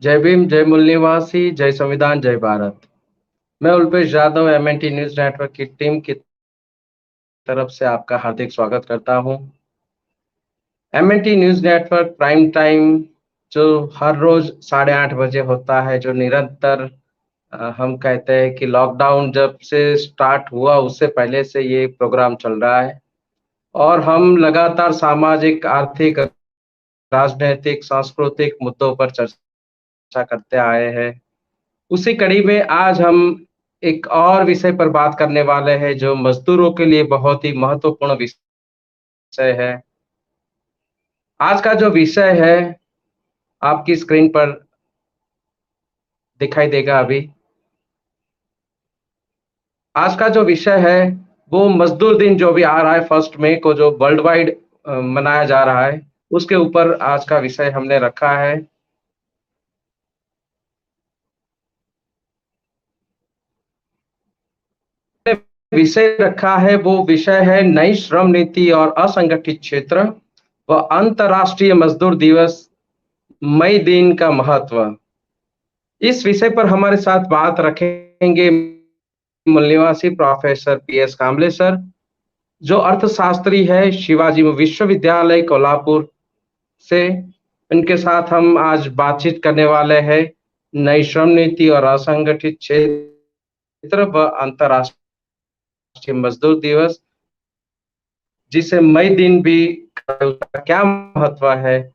जय भीम, जय मूल निवासी, जय संविधान, जय भारत। मैं उल्पेश यादव एमएनटी न्यूज नेटवर्क की टीम की तरफ से आपका हार्दिक स्वागत करता हूं। MNT news network prime time जो हर रोज 8:30 बजे होता है, जो निरंतर हम कहते हैं कि लॉकडाउन जब से स्टार्ट हुआ उससे पहले से ये प्रोग्राम चल रहा है और हम लगातार सामाजिक, आर्थिक, राजनैतिक, सांस्कृतिक मुद्दों पर चर्चा करते आए हैं। उसी कड़ी में आज हम एक और विषय पर बात करने वाले हैं जो मजदूरों के लिए बहुत ही महत्वपूर्ण विषय है। आज का जो विषय है आपकी स्क्रीन पर दिखाई देगा अभी। आज का जो विषय है वो मजदूर दिन जो भी आ रहा है 1 मई को, जो वर्ल्ड वाइड मनाया जा रहा है, उसके ऊपर आज का विषय हमने रखा है। विषय रखा है वो विषय है नई श्रम नीति और असंगठित क्षेत्र व अंतर्राष्ट्रीय मजदूर दिवस, मई दिन का महत्व। इस विषय पर हमारे साथ बात रखेंगे मूल निवासी प्रोफेसर पीएस कांबले सर, जो अर्थशास्त्री है शिवाजी विश्वविद्यालय कोल्हापुर से। इनके साथ हम आज बातचीत करने वाले हैं नई श्रम नीति और असंगठित क्षेत्र व अंतर्राष्ट्रीय मजदूर दिवस, जिसे मई दिन भी उसका क्या महत्व है,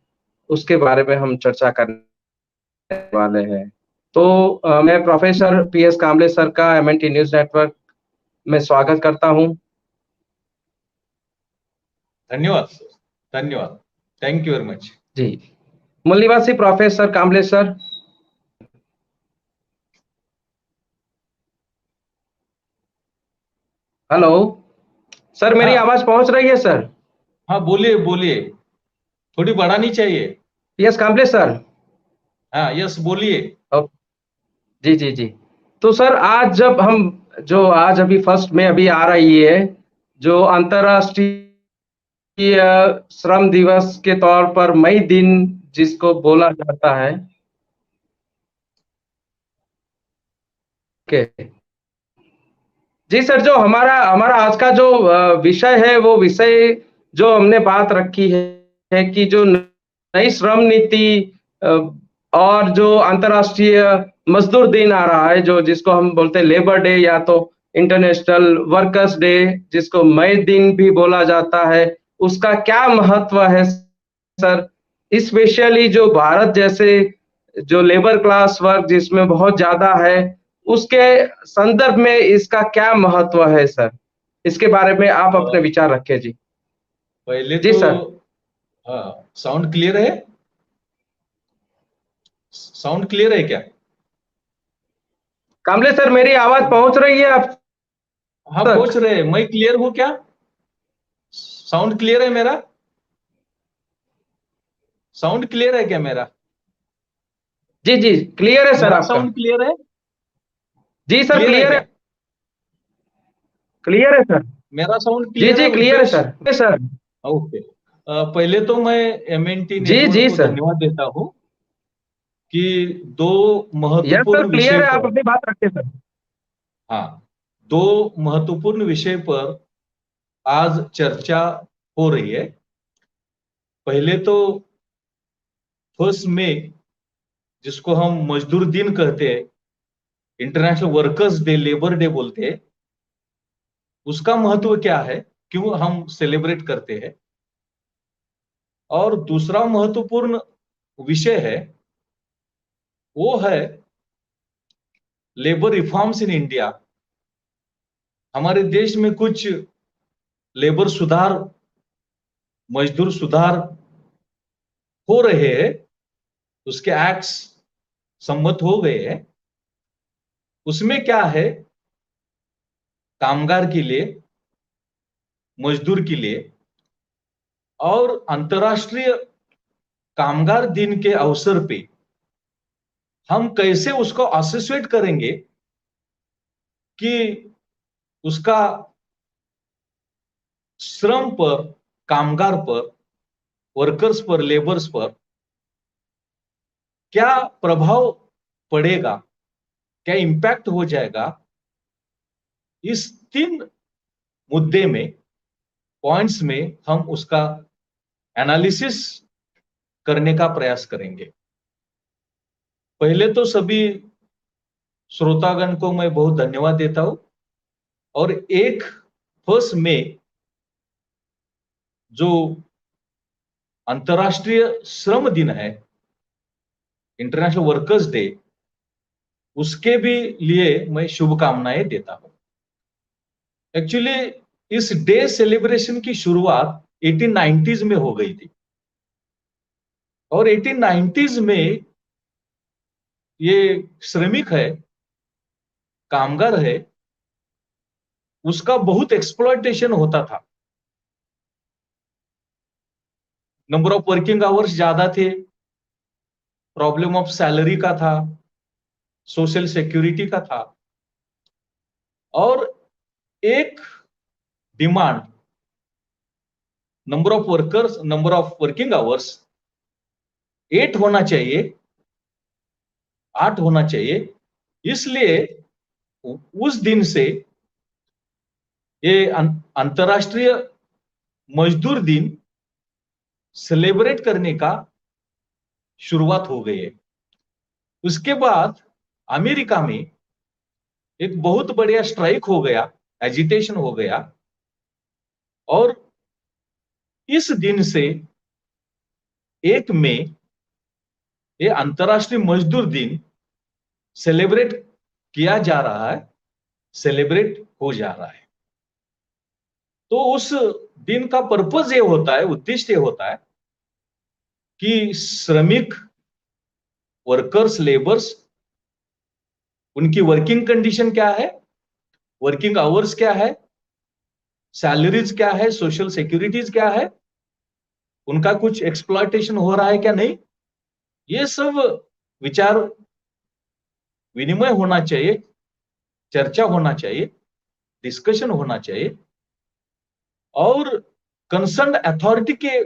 उसके बारे में हम चर्चा करने वाले हैं। तो मैं प्रोफेसर पीएस कांबले सर का एमएनटी न्यूज नेटवर्क में स्वागत करता हूं। धन्यवाद सर, धन्यवाद, थैंक यू वेरी मच। जी, मूल निवासी professor Kamble sir. Hello sir, मेरी हाँ आवाज पहुंच रही है सर? हाँ, बोलिए बोलिए, थोड़ी बढ़ानी चाहिए। PS Kamble sir. हाँ, यस बोलिए। ओ, जी जी जी। तो सर आज जब हम जो आज अभी 1 मई अभी आ रही है, जो अंतर्राष्ट्रीय श्रम दिवस के तौर पर मई दिन जिसको बोला जाता है के जी सर, जो हमारा हमारा आज का जो विषय है वो विषय जो हमने बात रखी है कि जो नई श्रम नीति अ, और जो अंतर्राष्ट्रीय मजदूर दिन आ रहा है, जो जिसको हम बोलते हैं लेबर डे या तो इंटरनेशनल वर्कर्स डे, जिसको मई दिन भी बोला जाता है, उसका क्या महत्व है सर? स्पेशली जो भारत जैसे जो लेबर क्लास वर्ग जिसमें बहुत ज्यादा है, उसके संदर्भ में इसका क्या महत्व है सर? इसके बारे में आप अपने विचार रखें जी। पहले जी तो सर। साउंड क्लियर है? साउंड क्लियर है क्या? कामले सर, मेरी आवाज पहुंच रही है आप हाँ, तक? पूछ रहे, मैं क्लियर हूँ क्या? साउंड क्लियर है मेरा? साउंड क्लियर है क्या मेरा? जी जी, क्लियर है सर मेरा आपका। साउंड क्लियर है? जी सर, क्लियर है क्लियर है। क्या? क्लियर है सर। मेरा साउंड जी क्लियर है जी, क्लियर है उल्पेश? सर। सर। ओके। पहले तो मैं एमएनटी जी नेटवर्क जी को सर। धन्यवाद देता हूँ कि दो यस सर, महत्वपूर्ण विषय क्लियर है, आप पर, अपनी बात रखें सर। हाँ, दो महत्वपूर्ण विषय पर आज चर्चा हो रही है। पहले तो 1 मई, जिसको हम मजदूर दिन कहते हैं, international workers day, labour day बोलते हैं, उसका महत्व क्या है, क्यों हम सेलिब्रेट करते हैं। और दूसरा महत्वपूर्ण विषय है, वो है लेबर रिफॉर्म्स इन इंडिया। हमारे देश में कुछ लेबर सुधार, मजदूर सुधार हो रहे हैं, उसके एक्ट्स सम्मत हो गए हैं। उसमें क्या है, कामगार के लिए, मजदूर के लिए, और अंतर्राष्ट्रीय कामगार दिन के अवसर पे हम कैसे उसको एसोसिएट करेंगे कि उसका श्रम पर, कामगार पर, वर्कर्स पर, लेबर्स पर क्या प्रभाव पड़ेगा, क्या इम्पैक्ट हो जाएगा, इस 3 मुद्दे में, पॉइंट्स में हम उसका एनालिसिस करने का प्रयास करेंगे। पहले तो सभी श्रोतागण को मैं बहुत धन्यवाद देता हूं, और 1 जो अंतर्राष्ट्रीय श्रम दिन है, इंटरनेशनल वर्कर्स डे, उसके भी लिए मैं शुभकामनाएं देता हूं। एक्चुअली इस डे सेलिब्रेशन की शुरुआत 1890s में हो गई थी, और 1890s में ये श्रमिक है, कामगार है, उसका बहुत एक्सप्लॉयटेशन होता था। नंबर ऑफ वर्किंग आवर्स ज्यादा थे, प्रॉब्लम ऑफ सैलरी का था, सोशल सिक्योरिटी का था, और एक demand, number of working hours 8 होना चाहिए, 8 होना चाहिए। इसलिए उस दिन से ये अंतर्राष्ट्रीय मजदूर दिन सेलिब्रेट करने का शुरुआत हो गई है। उसके बाद अमेरिका में एक बहुत बढ़िया स्ट्राइक हो गया, एजिटेशन हो गया, और इस दिन से 1 मई ये अंतर्राष्ट्रीय मजदूर दिन सेलिब्रेट किया जा रहा है, सेलिब्रेट हो जा रहा है। तो उस दिन का पर्पज ये होता है, उद्देश्य ये होता है कि श्रमिक, वर्कर्स, लेबर्स, उनकी वर्किंग कंडीशन क्या है, वर्किंग आवर्स क्या है, सैलरीज क्या है, सोशल सिक्योरिटीज क्या है, उनका कुछ एक्सप्लॉयटेशन हो रहा है क्या नहीं, ये सब विचार विनिमय होना चाहिए, चर्चा होना चाहिए, डिस्कशन होना चाहिए, और कंसर्न अथॉरिटी के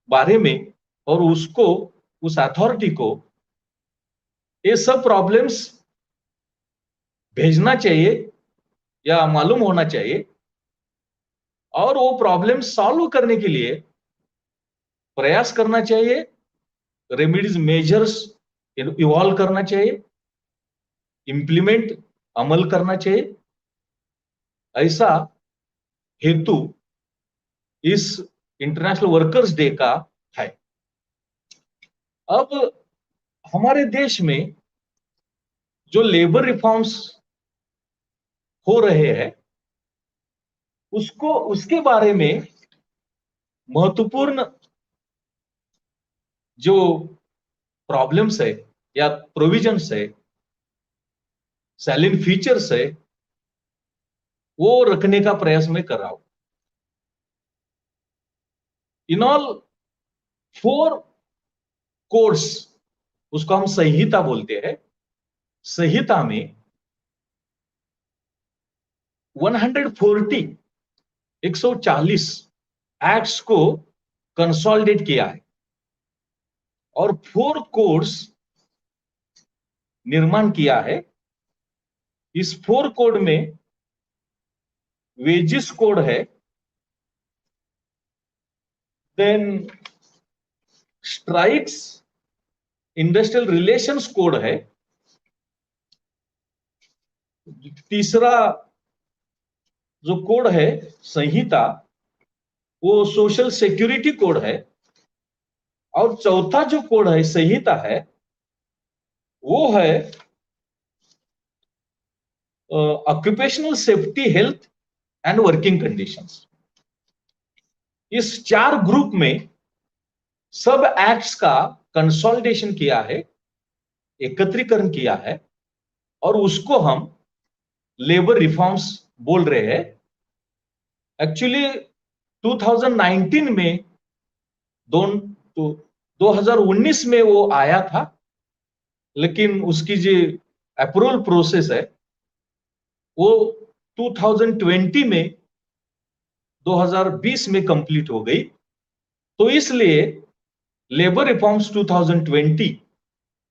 बारे में, और उसको, उस अथॉरिटी को ये सब प्रॉब्लम्स भेजना चाहिए या मालूम होना चाहिए, और वो प्रॉब्लम सॉल्व करने के लिए प्रयास करना चाहिए, रेमेडीज, मेजर्स इवॉल्व करना चाहिए, इंप्लीमेंट, अमल करना चाहिए। ऐसा हेतु इस इंटरनेशनल वर्कर्स डे का है। अब हमारे देश में जो लेबर रिफॉर्म्स हो रहे हैं, उसके बारे में महत्वपूर्ण जो प्रॉब्लम्स है या प्रोविजंस है, सैलिन फीचर्स है, वो रखने का प्रयास मैं कर रहा हूं। इन ऑल 4 कोड्स, उसको हम संहिता बोलते हैं, संहिता में 140 एक्ट्स को कंसोलिडेट किया है, और 4 कोड्स निर्माण किया है। इस 4 कोड में वेजिस कोड है, then strikes industrial relations code है, तीसरा जो कोड है संहिता, वो सोशल सिक्योरिटी कोड है, और चौथा जो कोड है संहिता है, वो है occupational safety, health and working conditions. इस 4 ग्रुप में सब एक्ट्स का कंसोलिडेशन किया है, एकत्रीकरण किया है, और उसको हम लेबर रिफॉर्म्स बोल रहे हैं। एक्चुअली 2019 में 2019 में वो आया था, लेकिन उसकी जो अप्रूवल प्रोसेस है वो 2020 में, 2020 में कंप्लीट हो गई। तो इसलिए लेबर रिफॉर्म्स 2020,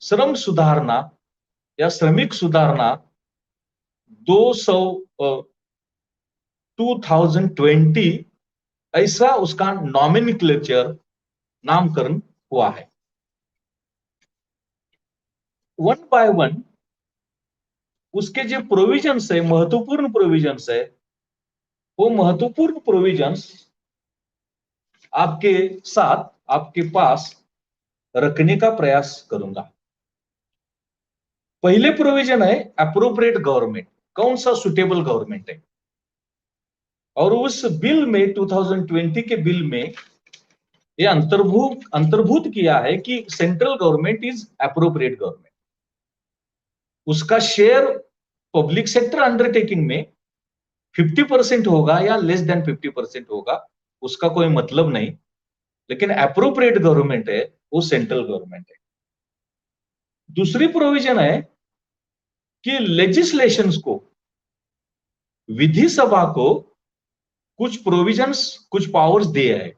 श्रम सुधारना या श्रमिक सुधारना 200 2020, ऐसा उसका नॉमिनिक्लेचर नामकरण हुआ है। वन बाय वन उसके जो प्रोविजंस है, महत्वपूर्ण प्रोविजंस है, वो महत्वपूर्ण प्रोविजंस आपके साथ, आपके पास रखने का प्रयास करूंगा। पहले प्रोविजन है अप्रोप्रिएट गवर्नमेंट, कौन सा सुटेबल गवर्नमेंट है। और उस बिल में 2020 के बिल में ये अंतर्भूत किया है कि central government is appropriate government. उसका शेयर पब्लिक सेक्टर अंडरटेकिंग में 50% होगा या लेस देन 50% होगा, उसका कोई मतलब नहीं, लेकिन अप्रोप्रिएट गवर्नमेंट है वो सेंट्रल गवर्नमेंट है। दूसरी प्रोविजन है कि लेजिस्लेशंस को, विधि सभा को कुछ प्रोविजंस, कुछ पावर्स दिए हैं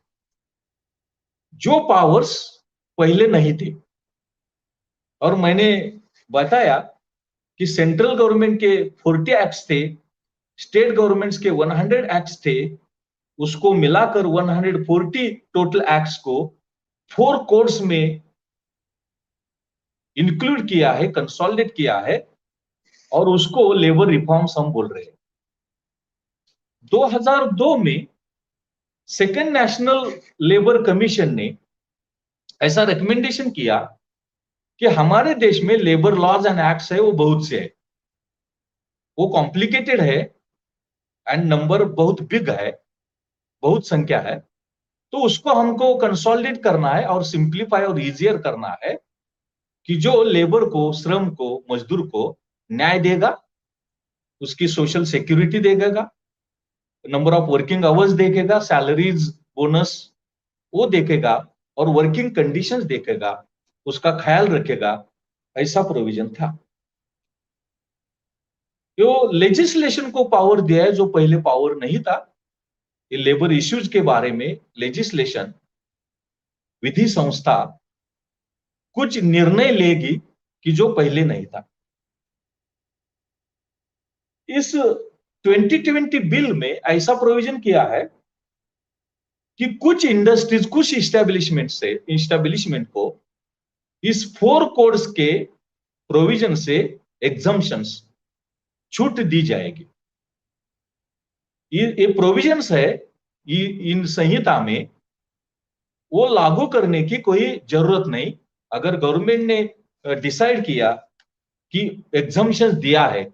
जो पावर्स पहले नहीं थे। और मैंने बताया कि सेंट्रल गवर्नमेंट के 40 एक्ट्स थे, स्टेट गवर्नमेंट्स के 100 एक्ट्स थे, उसको मिलाकर 140 टोटल एक्ट्स को 4 कोड्स में इंक्लूड किया है, कंसोलिडेट किया है, और उसको लेबर रिफॉर्म्स हम बोल रहे हैं। 2002 में सेकेंड नेशनल लेबर कमीशन ने ऐसा रिकमेंडेशन किया कि हमारे देश में लेबर लॉज एंड एक्ट्स है वो बहुत से है, वो कॉम्प्लिकेटेड है एंड नंबर बहुत बिग है, बहुत संख्या है, तो उसको हमको कंसोलिडेट करना है और सिंप्लीफाई और इजियर करना है कि जो लेबर को, श्रम को, मजदूर को न्याय देगा, उसकी सोशल सिक्योरिटी देगा, नंबर ऑफ वर्किंग आवर्स देखेगा, सैलरीज, बोनस वो देखेगा, और वर्किंग कंडीशंस देखेगा, उसका ख्याल रखेगा, ऐसा प्रोविजन था। जो लेजिस्लेशन को पावर दिया है जो पहले पावर नहीं था। ये लेबर इश्यूज के बारे में लेजिस्लेशन, विधि संस्था कुछ निर्णय लेगी कि जो पहले नहीं था। इस 2020 बिल में ऐसा प्रोविजन किया है कि कुछ इंडस्ट्रीज, कुछ इस्टेब्लिशमेंट को इस 4 कोड्स के प्रोविजन से एग्जम्पशंस, छूट दी जाएगी। ये प्रोविजंस है, इन संहिता में वो लागू करने की कोई जरूरत नहीं। अगर गवर्नमेंट ने डिसाइड किया कि एग्जम्पशन दिया है,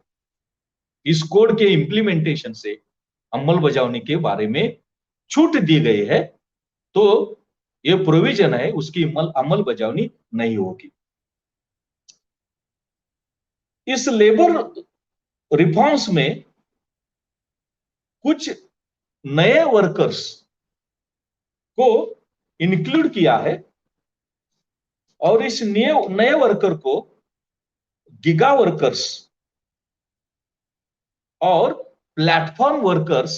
इस कोड के इंप्लीमेंटेशन से, अमल बजावनी के बारे में छूट दी गई है, तो ये प्रोविजन है उसकी अमल बजावनी नहीं होगी। इस लेबर रिफॉर्म्स में कुछ नए वर्कर्स को इंक्लूड किया है, और इस नए वर्कर को गिगा वर्कर्स और प्लेटफॉर्म वर्कर्स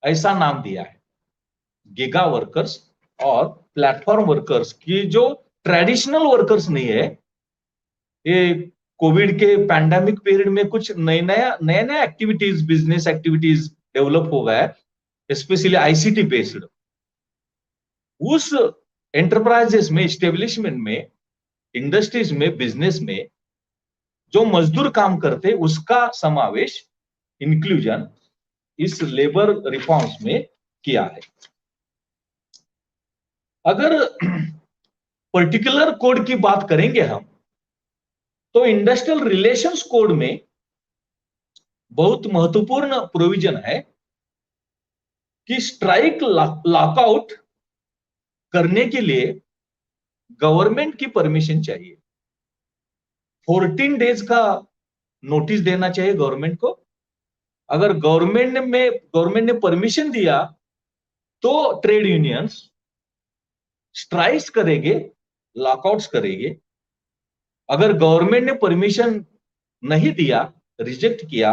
ऐसा नाम दिया है। गिगा वर्कर्स और प्लेटफॉर्म वर्कर्स की जो ट्रेडिशनल वर्कर्स नहीं है, ये कोविड के पैंडेमिक पीरियड में कुछ नया एक्टिविटीज, बिजनेस एक्टिविटीज डेवलप हो गया है, स्पेशली आईसीटी बेस्ड। उस एंटरप्राइजेस में, स्टेब्लिशमेंट में, इंडस्ट्रीज में, बिजनेस में जो मजदूर काम करते, उसका समावेश, इंक्लूजन इस लेबर रिफॉर्म्स में किया है। अगर पर्टिकुलर कोड की बात करेंगे हम, तो इंडस्ट्रियल रिलेशंस कोड में बहुत महत्वपूर्ण प्रोविजन है कि स्ट्राइक, लॉकआउट करने के लिए गवर्नमेंट की परमिशन चाहिए। 14 डेज का नोटिस देना चाहिए गवर्नमेंट को। अगर गवर्नमेंट ने परमिशन दिया तो ट्रेड यूनियंस स्ट्राइक्स करेंगे, लॉकआउट्स करेंगे। अगर गवर्नमेंट ने परमिशन नहीं दिया, रिजेक्ट किया,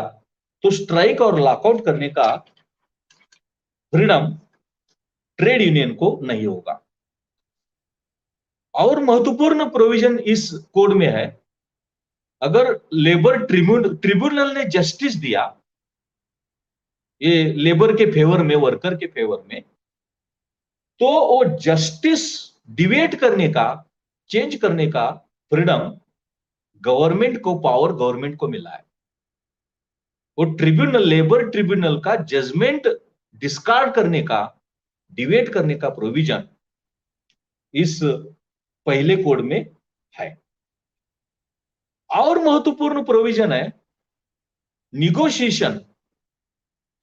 तो स्ट्राइक और लॉकआउट करने का फ्रीडम ट्रेड यूनियन को नहीं होगा। और महत्वपूर्ण प्रोविजन इस कोड में है, अगर लेबर ट्रिब्यूनल ने जस्टिस दिया, ये लेबर के फेवर में, वर्कर के फेवर में, तो वो जस्टिस डिबेट करने का, चेंज करने का फ्रीडम गवर्नमेंट को, पावर गवर्नमेंट को मिला है। वो ट्रिब्यूनल, लेबर ट्रिब्यूनल का जजमेंट डिस्कार्ड करने का, डिबेट करने का प्रोविजन इस पहले कोड में है। और महत्वपूर्ण प्रोविजन है निगोशिएशन।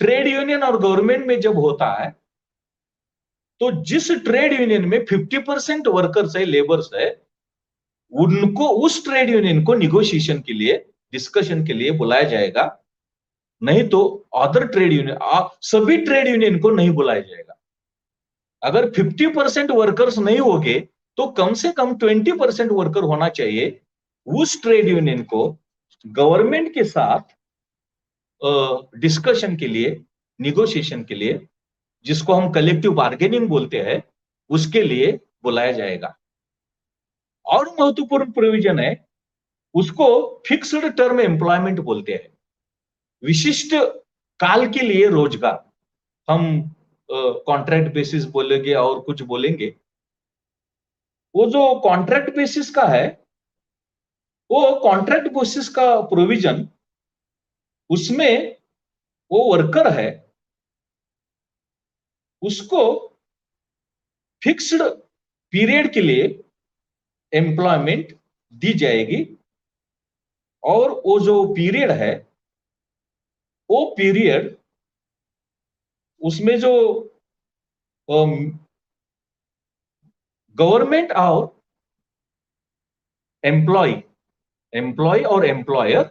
ट्रेड यूनियन और गवर्नमेंट में जब होता है, तो जिस ट्रेड यूनियन में 50% वर्कर्स है, लेबर्स है, उनको, उस ट्रेड यूनियन को निगोशिएशन के लिए, डिस्कशन के लिए बुलाया जाएगा। नहीं तो अदर ट्रेड यूनियन, सभी ट्रेड यूनियन को नहीं बुलाया जाएगा। अगर 50% वर्कर्स नहीं होंगे, तो कम से कम 20% वर्कर होना चाहिए उस ट्रेड यूनियन को गवर्नमेंट के साथ डिस्कशन के लिए, निगोशिएशन के लिए, जिसको हम कलेक्टिव बार्गेनिंग बोलते हैं, उसके लिए बुलाया जाएगा। और महत्वपूर्ण प्रोविजन है, उसको फिक्स्ड टर्म एम्प्लॉयमेंट बोलते हैं, विशिष्ट काल के लिए रोजगार। हम कॉन्ट्रैक्ट बेसिस बोलेंगे और कुछ बोलेंगे। वो जो कॉन्ट्रैक्ट बेसिस का है, वो कॉन्ट्रैक्ट बेसिस का प्रोविजन, उसमें वो वर्कर है, उसको फिक्स्ड पीरियड के लिए एम्प्लॉयमेंट दी जाएगी। और वो जो पीरियड है, वो पीरियड, उसमें जो गवर्नमेंट और एम्प्लॉय, एम्प्लॉय और एम्प्लॉयर,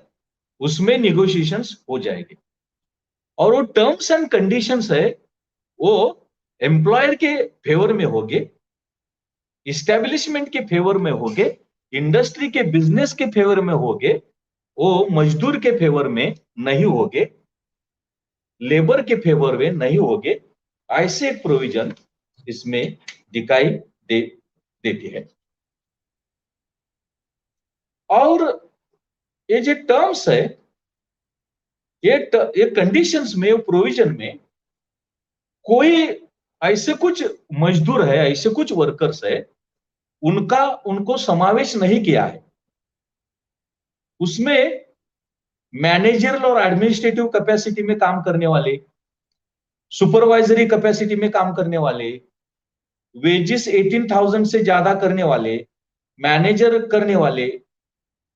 उसमें निगोशिएशंस हो जाएंगे। और वो टर्म्स एंड कंडीशंस है, वो एम्प्लॉयर के फेवर में होंगे, इस्टेब्लिशमेंट के फेवर में होंगे, इंडस्ट्री के, बिजनेस के फेवर में होंगे, वो मजदूर के फेवर में नहीं होंगे, लेबर के फेवर में नहीं होंगे। ऐसे एक प्रोविजन इसमें दिखाई देती है। और ये जो टर्म्स है, ये कंडीशंस में, प्रोविजन में, कोई ऐसे कुछ मजदूर है, ऐसे कुछ वर्कर्स है, उनको समावेश नहीं किया है। उसमें मैनेजरल और एडमिनिस्ट्रेटिव कैपेसिटी में काम करने वाले, सुपरवाइजरी कैपेसिटी में काम करने वाले, वेजेस 18,000 से ज्यादा करने वाले, मैनेजर करने वाले,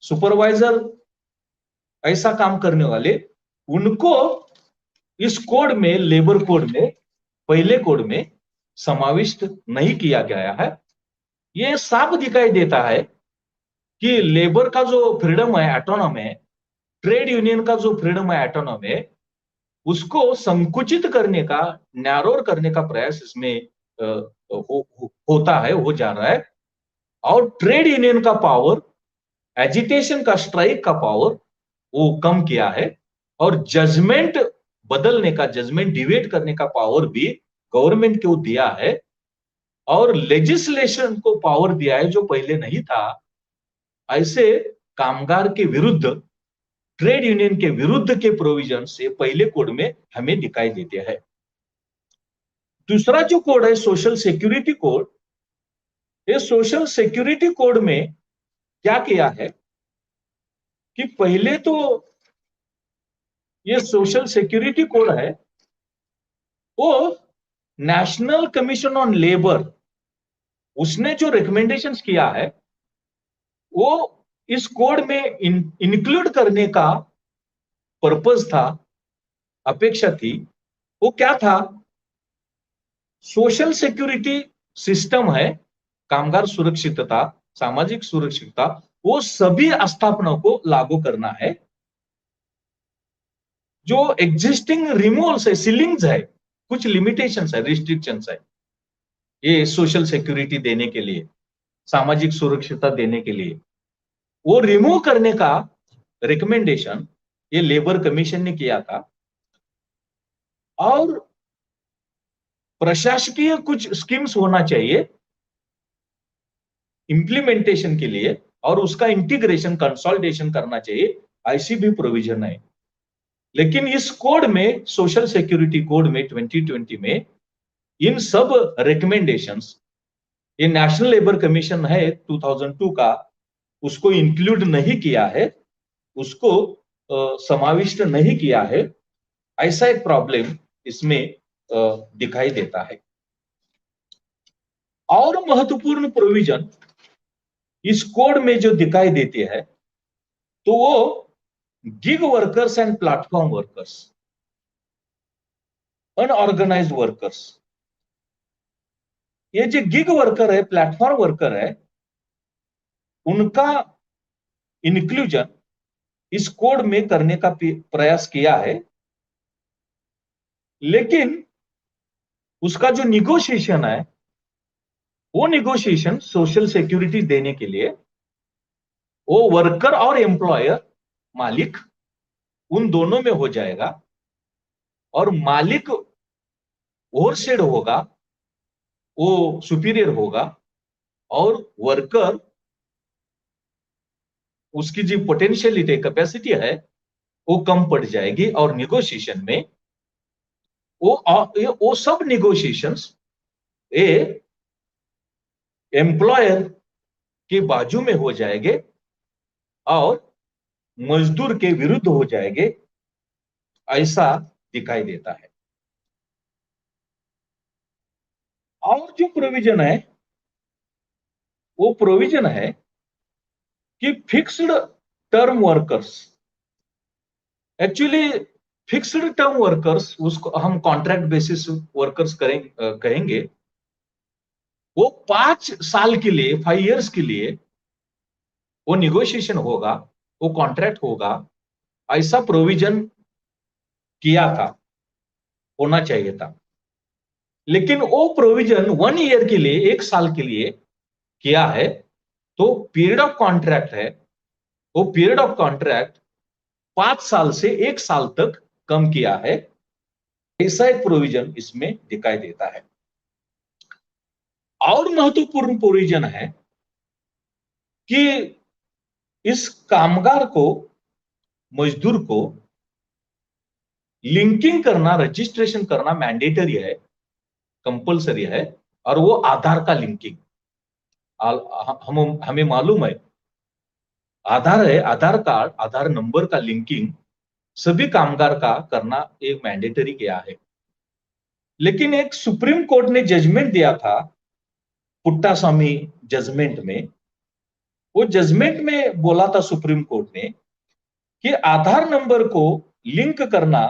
सुपरवाइजर ऐसा काम करने वाले, उनको इस कोड में, लेबर कोड में, पहले कोड में समाविष्ट नहीं किया गया है। यह साफ दिखाई देता है कि लेबर का जो फ्रीडम है, ऑटोनॉम है, ट्रेड यूनियन का जो फ्रीडम है, ऑटोनॉम है, उसको संकुचित करने का, नैरोर करने का प्रयास इसमें होता है, हो जा रहा है। और ट्रेड यूनियन का पावर, एजिटेशन का, स्ट्राइक का पावर वो कम किया है। और जजमेंट बदलने का, जजमेंट डिबेट करने का पावर भी गवर्नमेंट को दिया है। और लेजिस्लेशन को पावर दिया है, जो पहले नहीं था। ऐसे कामगार के विरुद्ध, ट्रेड यूनियन के विरुद्ध के प्रोविजन से पहले कोड में हमें दिखाई देते हैं। दूसरा जो कोड है, सोशल सिक्योरिटी कोड। ये सोशल सिक्योरिटी कोड में क्या किया है कि पहले तो ये सोशल सिक्योरिटी कोड है, वो नेशनल कमीशन ऑन लेबर, उसने जो रिकमेंडेशंस किया है, वो इस कोड में इंक्लूड करने का पर्पस था, अपेक्षा थी। वो क्या था? सोशल सिक्योरिटी सिस्टम है, कामगार सुरक्षितता, सामाजिक सुरक्षितता, वो सभी आस्थापनों को लागू करना है। जो एग्जिस्टिंग रिमूवल्स है, सीलिंग्स है, कुछ लिमिटेशंस है, रिस्ट्रिक्शंस है, ये सोशल सिक्योरिटी देने के लिए, सामाजिक सुरक्षितता देने के लिए, वो रिमूव करने का रिकमेंडेशन ये लेबर कमीशन ने किया था। और प्रशासकीय कुछ स्कीम्स होना चाहिए इंप्लीमेंटेशन के लिए और उसका इंटीग्रेशन कंसोलिडेशन करना चाहिए, ऐसी भी प्रोविजन है। लेकिन इस कोड में, सोशल सिक्योरिटी कोड में 2020 में, इन सब रिकमेंडेशंस, ये नेशनल लेबर कमीशन है 2002 का, उसको इंक्लूड नहीं किया है, उसको समाविष्ट नहीं किया है। ऐसा एक प्रॉब्लम इसमें दिखाई देता है। और महत्वपूर्ण प्रोविजन इस कोड में जो दिखाई देती है, तो वो gig workers and platform workers, unorganised workers, ये जो गिग वर्कर है, प्लेटफॉर्म वर्कर है, उनका इंक्लूजन इस कोड में करने का प्रयास किया है। लेकिन उसका जो निगोशिएशन है, वो निगोशिएशन सोशल सिक्योरिटी देने के लिए वो वर्कर और एम्प्लॉयर, मालिक, उन दोनों में हो जाएगा। और मालिक ओवरसेड होगा, वो सुपीरियर होगा, और वर्कर, उसकी जो पोटेंशियलिटी, कैपेसिटी है, वो कम पड़ जाएगी। और निगोशिएशन में वो सब निगोशिएशंस ये एम्प्लॉयर के बाजू में हो जाएंगे और मजदूर के विरुद्ध हो जाएंगे, ऐसा दिखाई देता है। और जो प्रोविजन है, वो प्रोविजन है कि fixed term workers, actually fixed term workers, उसको हम कॉन्ट्रैक्ट बेसिस वर्कर्स कहेंगे। वो 5 साल के लिए, 5 इयर्स के लिए वो निगोशिएशन होगा, वो कॉन्ट्रैक्ट होगा, ऐसा प्रोविजन किया था, होना चाहिए था। लेकिन वो प्रोविजन 1 ईयर के लिए, 1 साल के लिए किया है। तो पीरियड ऑफ कॉन्ट्रैक्ट है, वो पीरियड ऑफ कॉन्ट्रैक्ट 5 साल से 1 साल तक कम किया है। ऐसा एक प्रोविजन इसमें दिखाई देता है। और महत्वपूर्ण प्रोविजन है कि इस कामगार को, मजदूर को लिंकिंग करना, रजिस्ट्रेशन करना मैंडेटरी है, कंपलसरी है। और वो आधार का लिंकिंग, हमें मालूम है, आधार है, आधार कार्ड, आधार नंबर का लिंकिंग सभी कामगार का करना एक मैंडेटरी किया है। लेकिन एक सुप्रीम कोर्ट ने जजमेंट दिया था, पुट्टास्वामी जजमेंट में, वो जजमेंट में बोला था सुप्रीम कोर्ट ने कि आधार नंबर को लिंक करना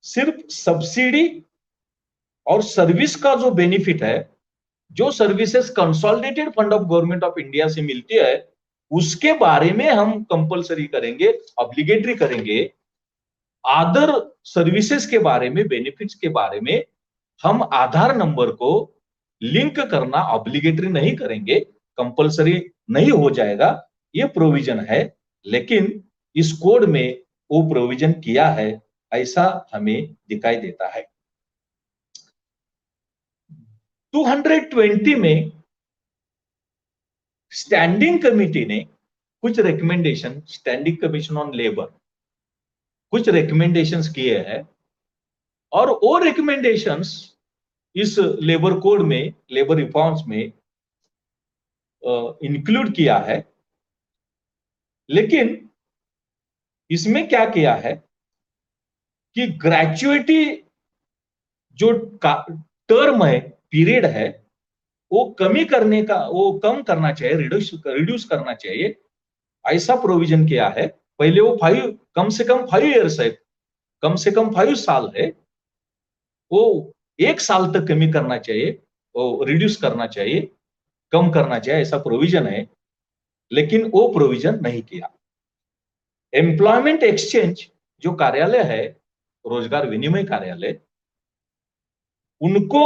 सिर्फ सब्सिडी और सर्विस का जो बेनिफिट है, जो services consolidated fund of government of India से मिलती है, उसके बारे में हम कंपलसरी करेंगे, ऑब्लिगेटरी करेंगे। अदर सर्विसेज के बारे में, बेनिफिट्स के बारे में हम आधार नंबर को लिंक करना ऑब्लिगेटरी नहीं करेंगे, कंपलसरी नहीं हो जाएगा, ये प्रोविजन है। लेकिन इस कोड में वो प्रोविजन किया है, ऐसा हमें दिखाई देता है। 220 में स्टैंडिंग कमिटी ने कुछ recommendation, standing commission on labour कुछ रिकमेंडेशंस किए हैं। और वो रिकमेंडेशंस इस लेबर कोड में, लेबर रिफॉर्म्स में इंक्लूड किया है। लेकिन इसमें क्या किया है कि ग्रेचुइटी जो टर्म है, पीरियड है, वो कमी करने का, वो कम करना चाहिए, रिड्यूस करना चाहिए, ऐसा प्रोविजन किया है। पहले वो कम से कम 5 इयर्स है, कम से कम 5 साल है, वो 1 साल तक कमी करना चाहिए, वो रिड्यूस करना चाहिए, कम करना चाहिए, ऐसा प्रोविजन है। लेकिन वो प्रोविजन नहीं किया। एम्प्लॉयमेंट एक्सचेंज जो कार्यालय है, रोजगार विनिमय कार्यालय, उनको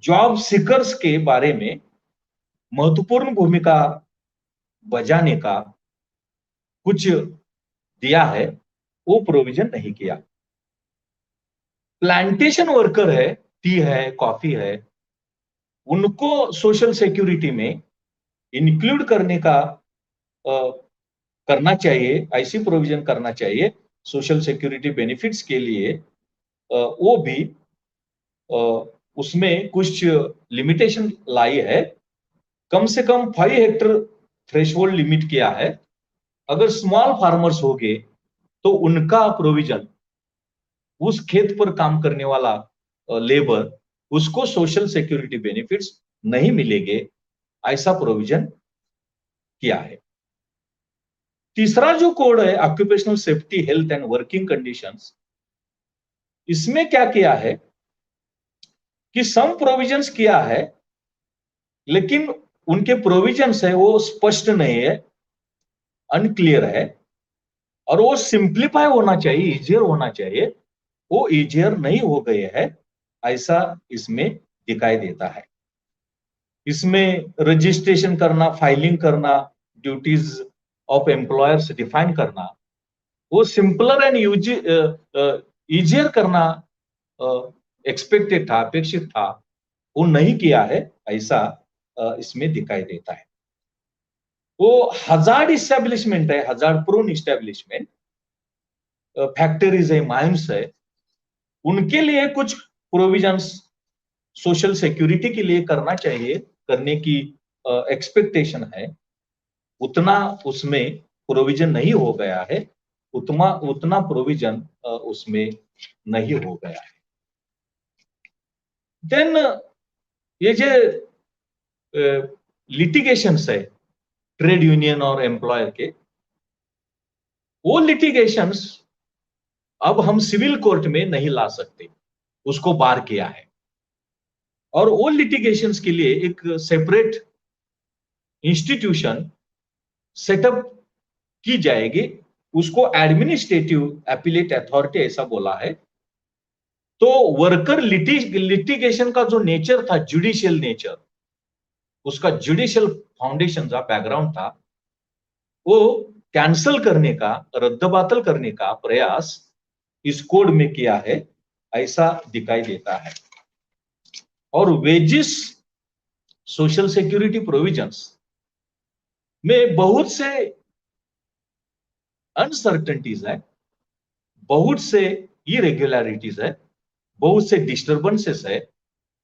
जॉब सीकर्स के बारे में महत्वपूर्ण भूमिका बजाने का कुछ दिया है, वो प्रोविजन नहीं किया। प्लांटेशन वर्कर है, टी है, कॉफी है, उनको सोशल सिक्योरिटी में इंक्लूड करना चाहिए, ऐसी प्रोविजन करना चाहिए सोशल सिक्योरिटी बेनिफिट्स के लिए। वो भी उसमें कुछ लिमिटेशन लाई है। कम से कम 5 हेक्टर थ्रेशोल्ड लिमिट किया है। अगर स्मॉल फार्मर्स हो गए तो उनका प्रोविजन, उस खेत पर काम करने वाला लेबर, उसको सोशल सिक्योरिटी बेनिफिट्स नहीं मिलेंगे, ऐसा प्रोविजन किया है। तीसरा जो कोड है occupational safety health and working conditions, इसमें क्या किया है कि सम प्रोविजंस किया है, लेकिन उनके प्रोविजंस है वो स्पष्ट नहीं है, अनक्लियर है, और वो सिंप्लीफाई होना चाहिए, इजियर होना चाहिए, वो इजियर नहीं हो गए हैं, ऐसा इसमें दिखाई देता है। इसमें रजिस्ट्रेशन करना, फाइलिंग करना, ड्यूटीज ऑफ एम्प्लॉयर्स डिफाइन करना, वो सिंपलर एंड इजियर करना एक्सपेक्टेड था, अपेक्षित था, वो नहीं किया है, ऐसा इसमें दिखाई देता है। वो हजार्ड इस्टेब्लिशमेंट है, हजार्ड प्रोन इस्टेब्लिशमेंट, फैक्ट्रीज है, माइंस है, उनके लिए कुछ प्रोविजंस सोशल सिक्योरिटी के लिए करना चाहिए, करने की एक्सपेक्टेशन है, उतना उसमें प्रोविजन नहीं हो गया है, उतना प्रोविजन उसमें नहीं हो गया है। देन ये जो लिटिगेशंस है ट्रेड यूनियन और एम्प्लॉयर के, वो लिटिगेशंस अब हम सिविल कोर्ट में नहीं ला सकते, उसको बार किया है। और वो लिटिगेशंस के लिए एक सेपरेट इंस्टीट्यूशन सेटअप की जाएगी, उसको एडमिनिस्ट्रेटिव अपीलेट अथॉरिटी ऐसा बोला है। तो वर्कर लिटिगेशन का जो नेचर था, जुडिशियल नेचर, उसका जुडिशियल फाउंडेशन था, बैकग्राउंड था, वो कैंसल करने का, रद्दबातल करने का प्रयास इस कोड में किया है, ऐसा दिखाई देता है। और वेजिस सोशल सिक्योरिटी प्रोविजंस में बहुत से अनसर्टेनिटीज है, बहुत से इरेगुलरिटीज है, बहुत से डिस्टर्बेंसेस है,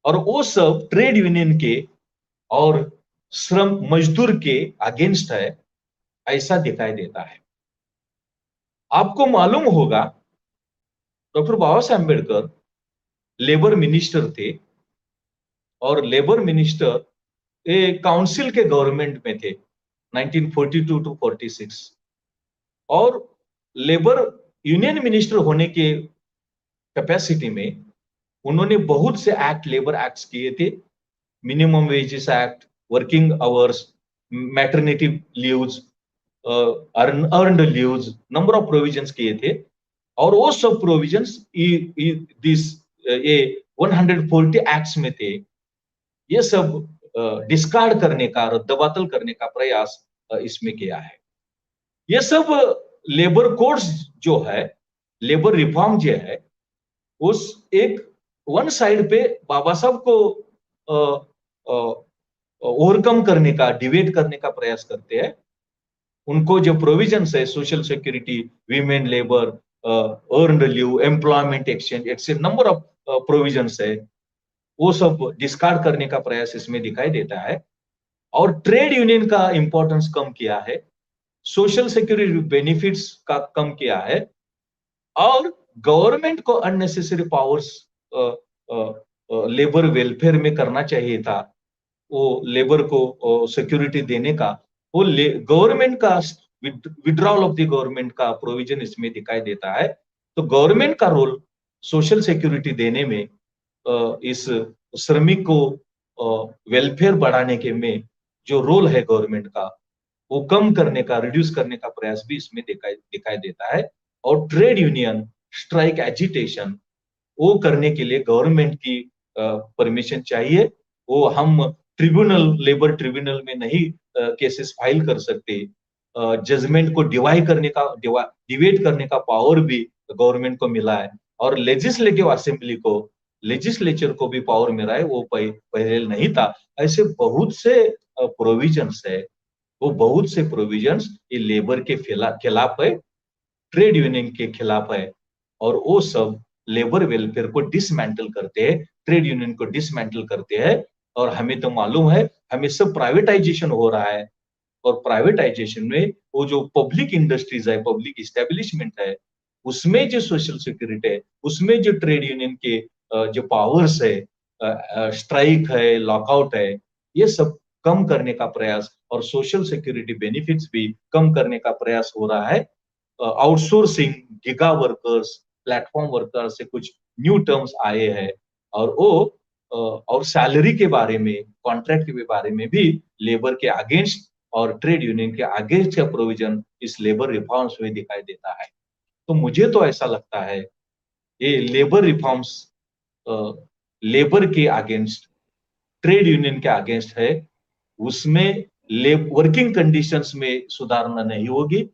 और वो सब ट्रेड यूनियन के और श्रम मजदूर के अगेंस्ट है, ऐसा दिखाई देता है। आपको मालूम होगा डॉक्टर बाबा साहब अम्बेडकर लेबर मिनिस्टर थे, और लेबर मिनिस्टर काउंसिल के गवर्नमेंट में थे 1942 टू 46, और लेबर यूनियन मिनिस्टर होने के कैपेसिटी में उन्होंने बहुत से एक्ट, लेबर एक्ट्स किए थे, minimum wages act, working hours, maternity leaves, earned leaves, number of provisions किए थे। और वो सब प्रोविजंस दिस ये 140 एक्ट्स में थे, ये सब डिस्कार्ड करने का, रद्दबातल करने का प्रयास इसमें किया है। ये सब लेबर कोड्स जो है, लेबर रिफॉर्म जो है, उस एक वन साइड पे बाबा साहब को ओवरकम करने का, डिबेट करने का प्रयास करते हैं। उनको जो प्रोविजंस है social security, women labour, earned leave, employment exchange, except number of provisions है, वो सब डिस्कार्ड करने का प्रयास इसमें दिखाई देता है। और ट्रेड यूनियन का इंपॉर्टेंस कम किया है, सोशल सिक्योरिटी बेनिफिट्स का कम किया है, और गवर्नमेंट को अननेसेसरी पावर्स लेबर वेलफेयर में करना चाहिए था, वो लेबर को सिक्योरिटी देने का, वो गवर्नमेंट का विड्रॉल ऑफ द गवर्नमेंट का प्रोविजन इसमें दिखाई देता है। तो गवर्नमेंट का रोल सोशल सिक्योरिटी देने में, इस श्रमिक को वेलफेयर बढ़ाने के में जो रोल है गवर्नमेंट का, वो कम करने का, रिड्यूस करने का प्रयास भी इसमें दिखाई देता है। और ट्रेड यूनियन स्ट्राइक एजिटेशन, वो करने के लिए गवर्नमेंट की परमिशन चाहिए। वो हम ट्रिब्यूनल, लेबर ट्रिब्यूनल में नहीं केसेस फाइल कर सकते। जजमेंट को डिवाइड करने का पावर भी गवर्नमेंट को मिला है, और लेजिस्लेटिव असेंबली को लेजिस्लेचर को भी पावर मिला है, वो पहले नहीं था। ऐसे बहुत से प्रोविजंस है, वो बहुत से प्रोविजंस ये लेबर के खिलाफ है, ट्रेड यूनियन के खिलाफ है, और वो सब लेबर वेलफेयर को डिसमेंटल करते हैं, ट्रेड यूनियन को डिसमेंटल करते हैं। और हमें तो मालूम है, हमें सब प्राइवेटाइजेशन हो रहा है, और प्राइवेटाइजेशन में वो जो पब्लिक इंडस्ट्रीज है, पब्लिक इस्टेब्लिशमेंट है, उसमें जो सोशल सिक्योरिटी है, उसमें जो ट्रेड यूनियन के जो पावर्स है, स्ट्राइक है, लॉकआउट है, ये सब कम करने का प्रयास, और सोशल सिक्योरिटी बेनिफिट्स भी कम करने का प्रयास हो रहा है। Outsourcing, giga workers, platform workers से कुछ न्यू टर्म्स आए हैं, और वो और सैलरी के बारे में, कॉन्ट्रैक्ट के बारे में भी लेबर के अगेंस्ट और ट्रेड यूनियन के अगेंस्ट का प्रोविजन इस लेबर रिफॉर्म्स में दिखाई देता है। तो मुझे तो ऐसा लगता है ये लेबर रिफॉर्म्स लेबर के अगेंस्ट, ट्रेड यूनियन के अगेंस्ट है, उसमें वर्किंग कंडीशंस में सुधारना नहीं होगी,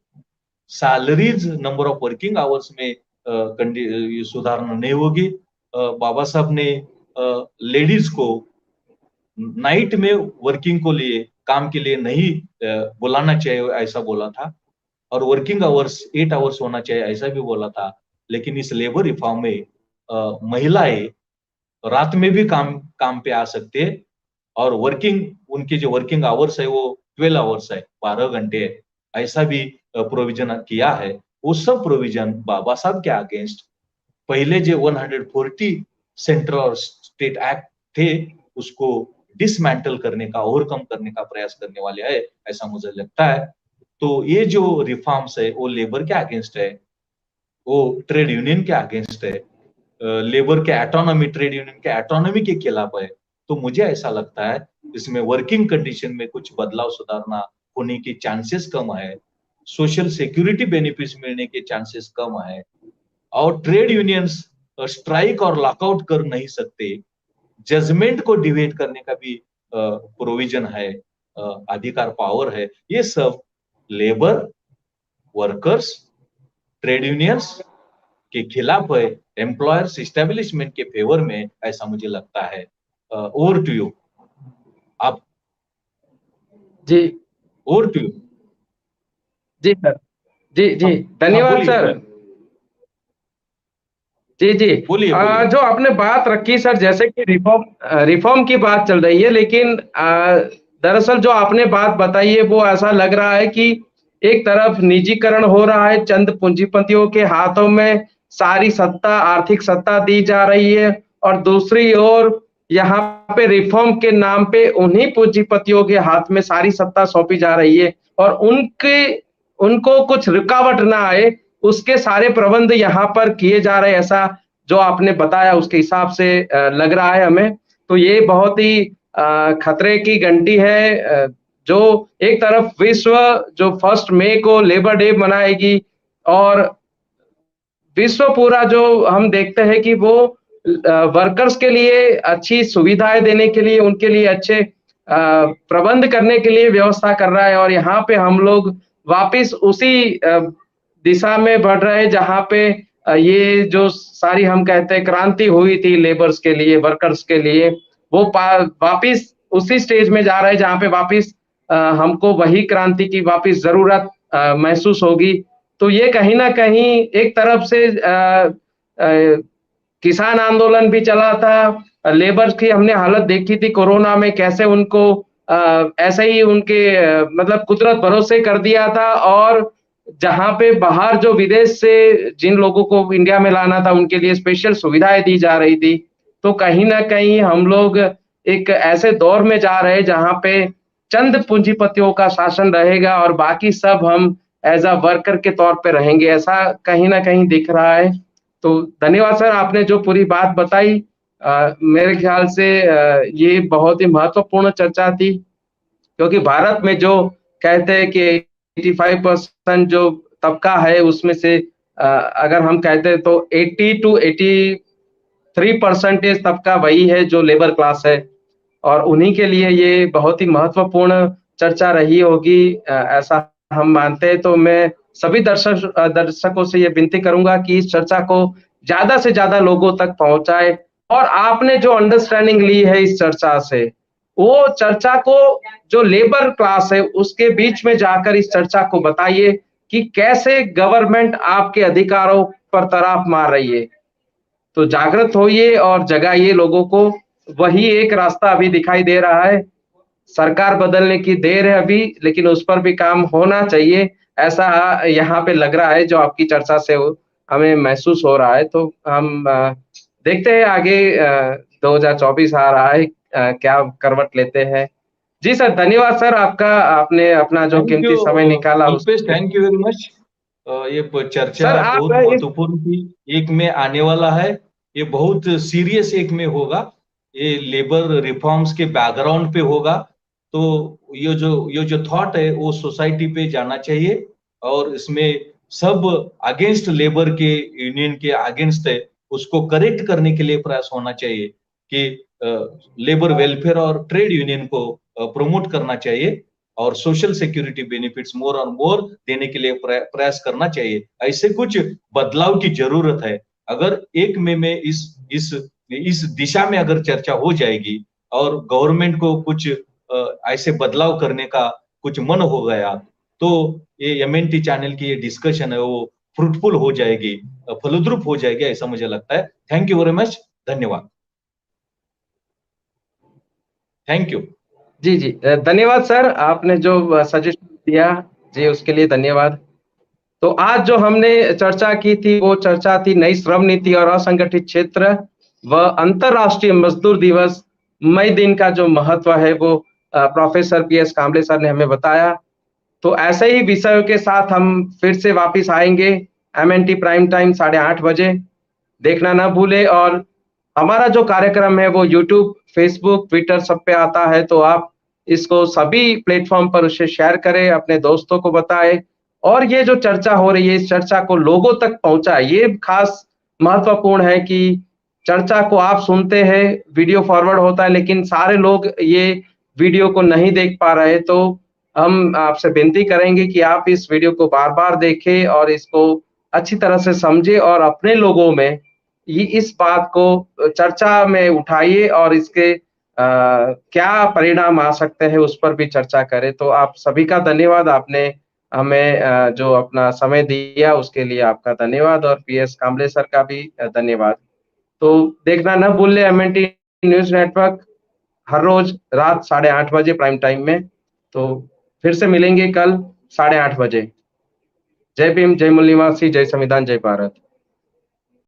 salaries, number of working hours में सुधारना नहीं होगी। बाबा साहब ने लेडीज को नाइट में वर्किंग को लिए, काम के लिए नहीं बुलाना चाहिए, ऐसा बोला था, और वर्किंग आवर्स 8 आवर्स होना चाहिए, ऐसा भी बोला था। लेकिन इस लेबर रिफॉर्म में महिलाएं रात में भी काम पे आ सकते हैं, और उनके जो वर्किंग आवर्स है वो 12 आवर्स है, 12 घंटे है, ऐसा भी प्रोविजन किया है। वो सब प्रोविजन बाबा साहब के अगेंस्ट पहले जो 140 सेंट्रल और स्टेट एक्ट थे, उसको डिसमेंटल करने का, ओवरकम करने का प्रयास करने वाले है, ऐसा मुझे लगता है। तो ये जो रिफॉर्म्स है वो लेबर के अगेंस्ट है, वो ट्रेड यूनियन के अगेंस्ट है, लेबर के ऑटोनॉमी, ट्रेड यूनियन के ऑटोनॉमी के खिलाफ है। तो मुझे ऐसा लगता है इसमें वर्किंग कंडीशन में कुछ बदलाव, सुधारना होने के चांसेस कम है, सोशल सिक्योरिटी बेनिफिट्स मिलने के चांसेस कम है, और ट्रेड यूनियंस स्ट्राइक और लॉकआउट कर नहीं सकते, जजमेंट को डिबेट करने का भी प्रोविजन है, अधिकार, पावर है। ये सब लेबर, वर्कर्स, ट्रेड यूनियंस के खिलाफ है, एम्प्लॉयर्स इस्टेब्लिशमेंट के फेवर में, ऐसा मुझे लगता है। ओवर टू यू, आप। जी ओवर टू यू। जी सर। जी जी, हाँ, धन्यवाद बोलिए सर। बोलिए जी जी। बोलिए बोलिए। जो आपने बात रखी सर, जैसे कि रिफॉर्म रिफॉर्म की बात चल रही है, लेकिन दरअसल जो आपने बात बताई है वो ऐसा लग रहा है कि एक तरफ निजीकरण हो रहा है, चंद पूंजीपतियों के हाथों में सारी सत्ता, आर्थिक सत्ता दी जा रही है, और दूसरी ओर यहाँ पे रिफॉर्म के नाम पे उन्हीं पूंजीपतियों के हाथ में सारी सत्ता सौंपी जा रही है, और उनको कुछ रुकावट ना आए, उसके सारे प्रबंध यहाँ पर किए जा रहे हैं, ऐसा जो आपने बताया उसके हिसाब से लग रहा है हमें। तो ये बहुत ही खतरे की घंटी है, जो एक तरफ विश्व जो 1 मई को लेबर डे मनाएगी, और विश्व पूरा जो हम देखते हैं कि वो वर्कर्स के लिए अच्छी सुविधाएं देने के लिए, उनके लिए अच्छे प्रबंध करने के लिए व्यवस्था कर रहा है, और यहाँ पे हम लोग वापिस उसी दिशा में बढ़ रहे हैं जहाँ पे ये जो सारी हम कहते हैं क्रांति हुई थी लेबर्स के लिए, वर्कर्स के लिए, वो वापिस उसी स्टेज में जा रहे हैं जहाँ पे वापिस हमको वही क्रांति की वापिस जरूरत महसूस होगी। तो ये कहीं ना कहीं एक तरफ से किसान आंदोलन भी चला था, लेबर की हमने हालत देखी थी कोरोना में, कैसे उनको ऐसे ही उनके मतलब कुदरत भरोसे कर दिया था, और जहाँ पे बाहर जो विदेश से जिन लोगों को इंडिया में लाना था उनके लिए स्पेशल सुविधाएं दी जा रही थी। तो कहीं ना कहीं हम लोग एक ऐसे दौर में जा रहे हैं जहाँ पे चंद पूंजीपतियों का शासन रहेगा और बाकी सब हम एज अ वर्कर के तौर पे रहेंगे, ऐसा कहीं ना कहीं दिख रहा है। तो धन्यवाद सर, आपने जो पूरी बात बताई, मेरे ख्याल से ये बहुत ही महत्वपूर्ण चर्चा थी, क्योंकि भारत में जो कहते हैं कि 85% जो तबका है उसमें से अगर हम कहते हैं तो 80 to 83% तबका वही है जो लेबर क्लास है, और उन्हीं के लिए ये बहुत ही महत्वपूर्ण चर्चा रही होगी, ऐसा हम मानते हैं। तो मैं सभी दर्शकों से ये विनती करूंगा कि इस चर्चा को ज्यादा से ज्यादा लोगों तक पहुंचाए, और आपने जो अंडरस्टैंडिंग ली है इस चर्चा से, वो चर्चा को जो लेबर क्लास है उसके बीच में जाकर इस चर्चा को बताइए कि कैसे गवर्नमेंट आपके अधिकारों पर तराप मार रही है। तो जागृत होइए और जगाइए लोगों को। वही एक रास्ता अभी दिखाई दे रहा है। सरकार बदलने की देर है अभी, लेकिन उस पर भी काम होना चाहिए, ऐसा यहाँ पे लग रहा है जो आपकी चर्चा से हमें महसूस हो रहा है। तो हम देखते हैं आगे 2024 आ रहा है, क्या करवट लेते हैं। जी सर, धन्यवाद सर आपका, आपने अपना जो थैंक यू कीमती समय निकाला उस Alpesh, thank you very much. ये चर्चा सर आप बहुत इस महत्वपूर्ण थी, एक में आने वाला है, ये बहुत सीरियस एक में होगा, ये लेबर रिफॉर्म्स के बैकग्राउंड पे होगा। तो ये जो थॉट है वो सोसाइटी पे जाना चाहिए, और इसमें सब अगेंस्ट लेबर के यूनियन के अगेंस्ट है, उसको करेक्ट करने के लिए प्रयास होना चाहिए कि लेबर वेलफेयर और ट्रेड यूनियन को प्रमोट करना चाहिए, और सोशल सिक्योरिटी बेनिफिट्स मोर और मोर देने के लिए प्रयास करना चाहिए। ऐसे कुछ बदलाव की जरूरत है। अगर एक में इस दिशा में अगर चर्चा हो जाएगी और गवर्नमेंट को कुछ ऐसे बदलाव करने का कुछ मन हो गया, तो ये एमएनटी चैनल की ये डिस्कशन है वो फ्रूटफुल हो जाएगी, फलद्रुप हो जाएगी, ऐसा मुझे लगता है। थैंक यू वेरी मच, धन्यवाद। Thank you. जी, जी। धन्यवाद सर, आपने जो सजेशन दिया, जी उसके लिए धन्यवाद। तो आज जो हमने चर्चा की थी, वो चर्चा थी नई श्रम नीति और असंगठित क्षेत्र व अंतर्राष्ट्रीय मजदूर दिवस, मई दिन का जो महत्व है वो प्रोफेसर पीएस कांबले सर ने हमें बताया। तो ऐसे ही विषयों के साथ हम फिर से वापस आएंगे, एमएनटी प्राइम टाइम 8:30 बजे। देखना ना भूले, और हमारा जो कार्यक्रम है वो यूट्यूब, फेसबुक, ट्विटर सब पे आता है, तो आप इसको सभी प्लेटफॉर्म पर उसे शेयर करें, अपने दोस्तों को बताएं, और ये जो चर्चा हो रही है इस चर्चा को लोगों तक पहुंचाए। ये खास महत्वपूर्ण है कि चर्चा को आप सुनते हैं, वीडियो फॉरवर्ड होता है, लेकिन सारे लोग ये वीडियो को नहीं देख पा रहे। तो हम आपसे विनती करेंगे कि आप इस वीडियो को बार-बार देखें और इसको अच्छी तरह से समझें, और अपने लोगों में ये इस बात को चर्चा में उठाइए, और इसके क्या परिणाम आ सकते हैं उस पर भी चर्चा करें। तो आप सभी का धन्यवाद, आपने हमें जो अपना समय दिया उसके लिए आपका धन्यवाद, और पीएस कांबले सर का भी धन्यवाद। तो देखना ना भूलें एमएनटी न्यूज़ नेटवर्क, हर रोज रात 8:30 बजे प्राइम टाइम में। तो फिर से मिलेंगे कल 8:30 बजे। जय भीम, जय मूल निवासी, जय संविधान, जय भारत।